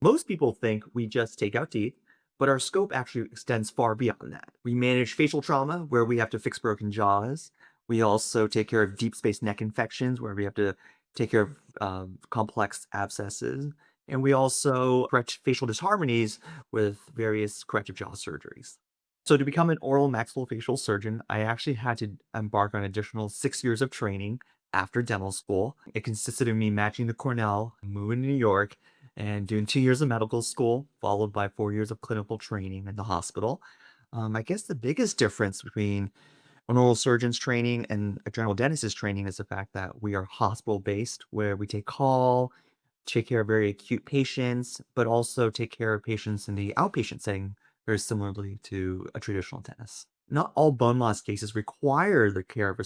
Most people think we just take out teeth, but our scope actually extends far beyond that. We manage facial trauma, where we have to fix broken jaws. We also take care of deep space neck infections, where we have to take care of complex abscesses. And we also correct facial disharmonies with various corrective jaw surgeries. So, to become an oral maxillofacial surgeon, I actually had to embark on an additional 6 years of training after dental school. It consisted of me matching to Cornell, moving to New York, and doing 2 years of medical school, followed by 4 years of clinical training in the hospital. I guess the biggest difference between an oral surgeon's training and a general dentist's training is the fact that we are hospital based, where we take call, take care of very acute patients, but also take care of patients in the outpatient setting very similarly to a traditional dentist. Not all bone loss cases require the care of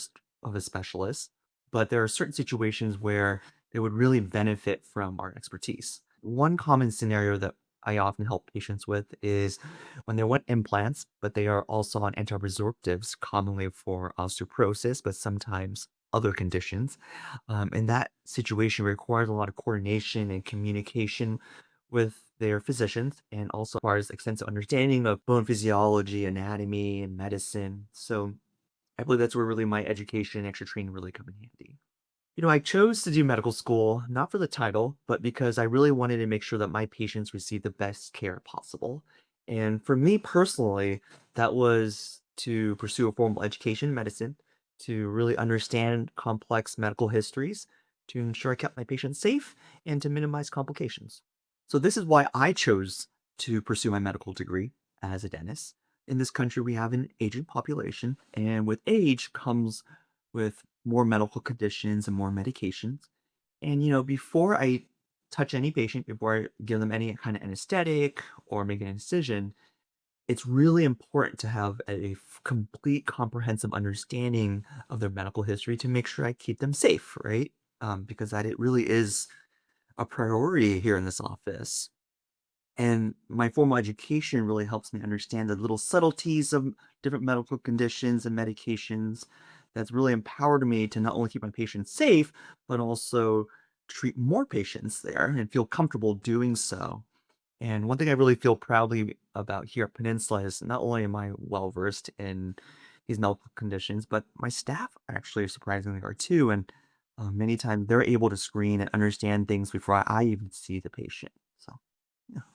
of a specialist, but there are certain situations where they would really benefit from our expertise. One common scenario that I often help patients with is when they want implants, but they are also on anti-resorptives, commonly for osteoporosis, but sometimes other conditions. And that situation requires a lot of coordination and communication with their physicians and also requires extensive understanding of bone physiology, anatomy, and medicine. So I believe that's where really my education and extra training really come in handy. I chose to do medical school not for the title, but because I really wanted to make sure that my patients receive the best care possible. And for me personally, that was to pursue a formal education in medicine, to really understand complex medical histories, to ensure I kept my patients safe, and to minimize complications. So, this is why I chose to pursue my medical degree as a dentist. In this country, we have an aging population, and with age comes with more medical conditions and more medications. And, before I touch any patient, before I give them any kind of anesthetic or make an incision, it's really important to have a complete comprehensive understanding of their medical history to make sure I keep them safe, right? Because that it really is a priority here in this office. And my formal education really helps me understand the little subtleties of different medical conditions and medications. That's really empowered me to not only keep my patients safe, but also treat more patients there and feel comfortable doing so. And one thing I really feel proudly about here at Peninsula is not only am I well versed in these medical conditions, but my staff actually surprisingly are too. And many times they're able to screen and understand things before I even see the patient. So, yeah.